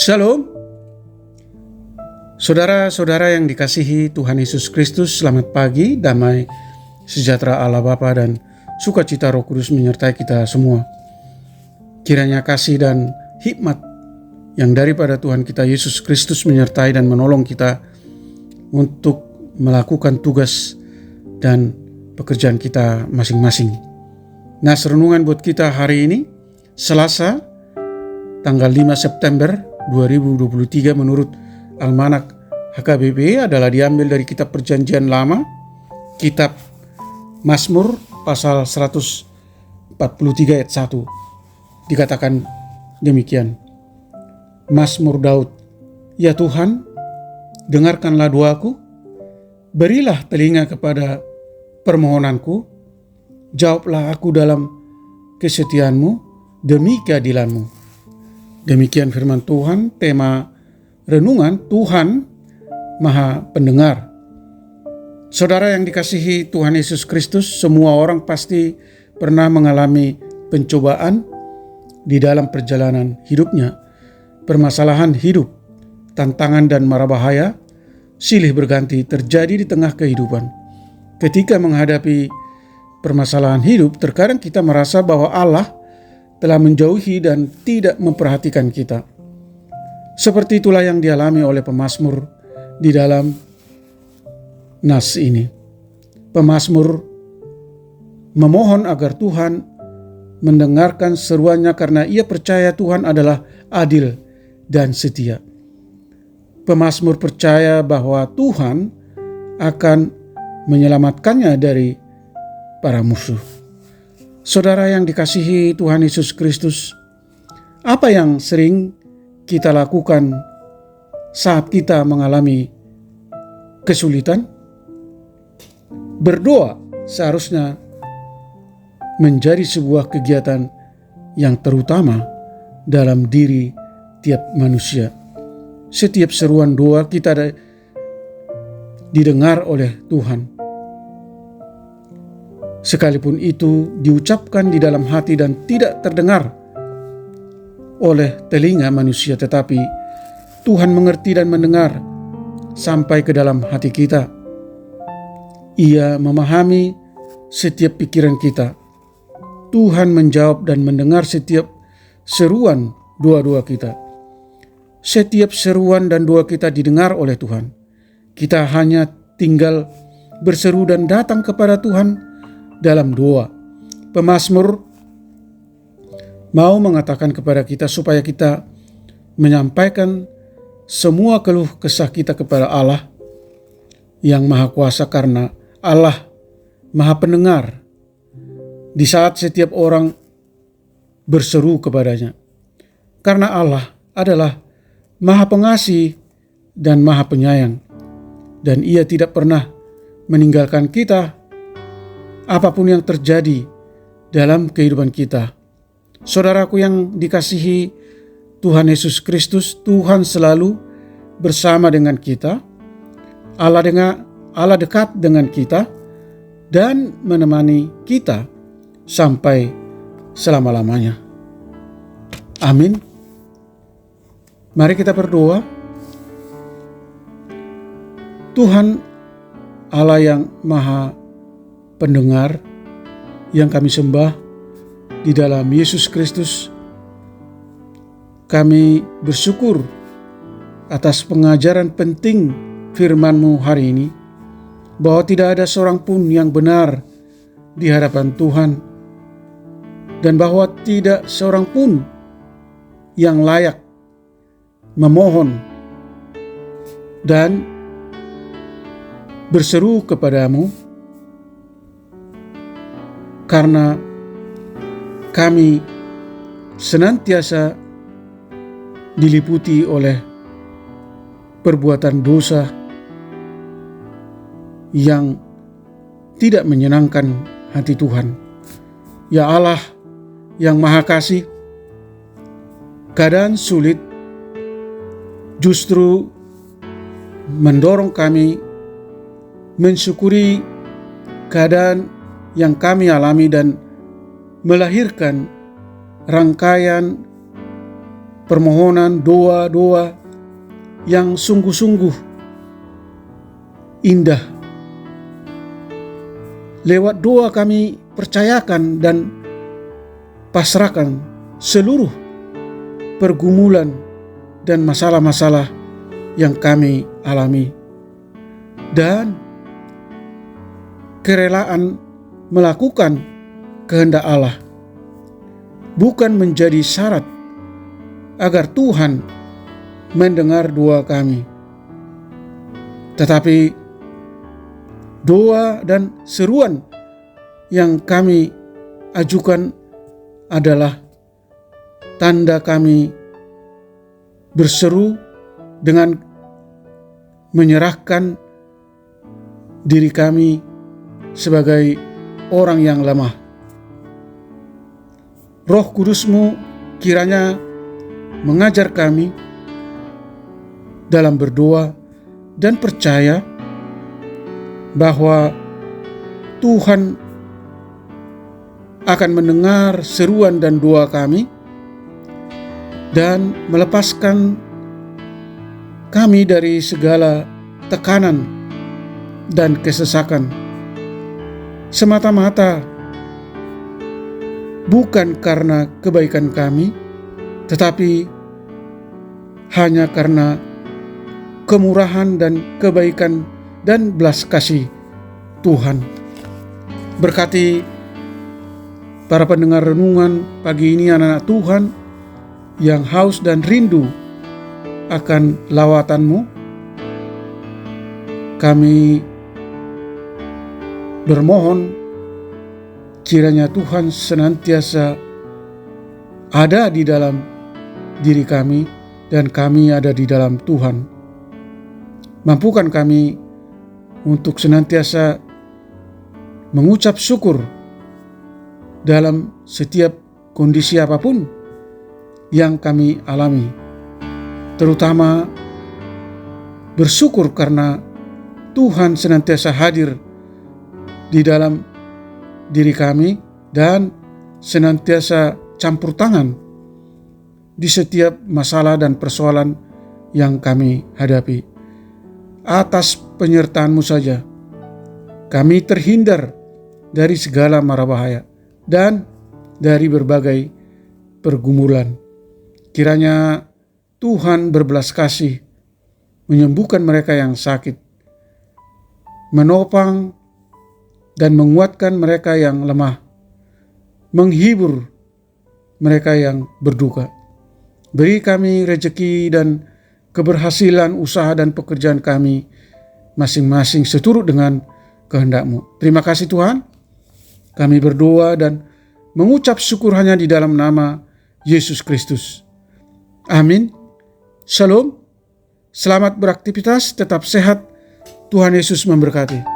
Shalom, saudara-saudara yang dikasihi Tuhan Yesus Kristus, selamat pagi, damai, sejahtera Allah Bapa dan sukacita Roh Kudus menyertai kita semua. Kiranya kasih dan hikmat yang daripada Tuhan kita Yesus Kristus menyertai dan menolong kita untuk melakukan tugas dan pekerjaan kita masing-masing. Nah, renungan buat kita hari ini, Selasa, tanggal 5 September 2023 menurut Almanak HKBP adalah diambil dari kitab Perjanjian Lama, kitab Mazmur pasal 143 ayat 1. Dikatakan demikian. Mazmur Daud, "Ya Tuhan, dengarkanlah doaku, berilah telinga kepada permohonanku, jawablah aku dalam kesetiaanmu demi keadilanmu." Demikian firman Tuhan. Tema renungan, Tuhan Maha Pendengar. Saudara yang dikasihi Tuhan Yesus Kristus, semua orang pasti pernah mengalami pencobaan di dalam perjalanan hidupnya. Permasalahan hidup, tantangan dan mara bahaya silih berganti terjadi di tengah kehidupan. Ketika menghadapi permasalahan hidup, terkadang kita merasa bahwa Allah telah menjauhi dan tidak memperhatikan kita. Seperti itulah yang dialami oleh pemazmur di dalam nas ini. Pemazmur memohon agar Tuhan mendengarkan seruannya karena ia percaya Tuhan adalah adil dan setia. Pemazmur percaya bahwa Tuhan akan menyelamatkannya dari para musuh. Saudara yang dikasihi Tuhan Yesus Kristus, apa yang sering kita lakukan saat kita mengalami kesulitan? Berdoa seharusnya menjadi sebuah kegiatan yang terutama dalam diri tiap manusia. Setiap seruan doa kita didengar oleh Tuhan. Sekalipun itu diucapkan di dalam hati dan tidak terdengar oleh telinga manusia, tetapi Tuhan mengerti dan mendengar sampai ke dalam hati kita. Ia memahami setiap pikiran kita. Tuhan menjawab dan mendengar setiap seruan doa-doa kita. Setiap seruan dan doa kita didengar oleh Tuhan. Kita hanya tinggal berseru dan datang kepada Tuhan dalam doa. Pemazmur mau mengatakan kepada kita supaya kita menyampaikan semua keluh kesah kita kepada Allah yang Maha Kuasa, karena Allah Maha Pendengar di saat setiap orang berseru kepadanya. Karena Allah adalah Maha Pengasih dan Maha Penyayang, dan Ia tidak pernah meninggalkan kita apapun yang terjadi dalam kehidupan kita. Saudaraku yang dikasihi Tuhan Yesus Kristus, Tuhan selalu bersama dengan kita. Allah dekat dengan kita dan menemani kita sampai selama-lamanya. Amin. Mari kita berdoa. Tuhan Allah yang Maha Pendengar yang kami sembah di dalam Yesus Kristus, kami bersyukur atas pengajaran penting firman-Mu hari ini, bahwa tidak ada seorang pun yang benar di hadapan Tuhan, dan bahwa tidak seorang pun yang layak memohon dan berseru kepadamu, karena kami senantiasa diliputi oleh perbuatan dosa yang tidak menyenangkan hati Tuhan. Ya Allah yang Maha Kasih, keadaan sulit justru mendorong kami mensyukuri keadaan yang kami alami dan melahirkan rangkaian permohonan, doa-doa yang sungguh-sungguh indah. Lewat doa kami percayakan dan pasrahkan seluruh pergumulan dan masalah-masalah yang kami alami. Dan kerelaan melakukan kehendak Allah bukan menjadi syarat agar Tuhan mendengar doa kami, tetapi doa dan seruan yang kami ajukan adalah tanda kami berseru dengan menyerahkan diri kami sebagai orang yang lemah. Roh Kudus-Mu kiranya mengajar kami dalam berdoa dan percaya bahwa Tuhan akan mendengar seruan dan doa kami dan melepaskan kami dari segala tekanan dan kesesakan, semata-mata bukan karena kebaikan kami, tetapi hanya karena kemurahan dan kebaikan dan belas kasih Tuhan. Berkati para pendengar renungan pagi ini, anak-anak Tuhan yang haus dan rindu akan lawatan-Mu. Kami bermohon kiranya Tuhan senantiasa ada di dalam diri kami dan kami ada di dalam Tuhan. Mampukan kami untuk senantiasa mengucap syukur dalam setiap kondisi apapun yang kami alami, terutama bersyukur karena Tuhan senantiasa hadir di dalam diri kami dan senantiasa campur tangan di setiap masalah dan persoalan yang kami hadapi. Atas penyertaan-Mu saja kami terhindar dari segala mara bahaya dan dari berbagai pergumulan. Kiranya Tuhan berbelas kasih menyembuhkan mereka yang sakit, menopang dan menguatkan mereka yang lemah, menghibur mereka yang berduka. Beri kami rejeki dan keberhasilan usaha dan pekerjaan kami masing-masing seturut dengan kehendak-Mu. Terima kasih Tuhan. Kami berdoa dan mengucap syukur hanya di dalam nama Yesus Kristus. Amin. Shalom. Selamat beraktivitas, tetap sehat. Tuhan Yesus memberkati.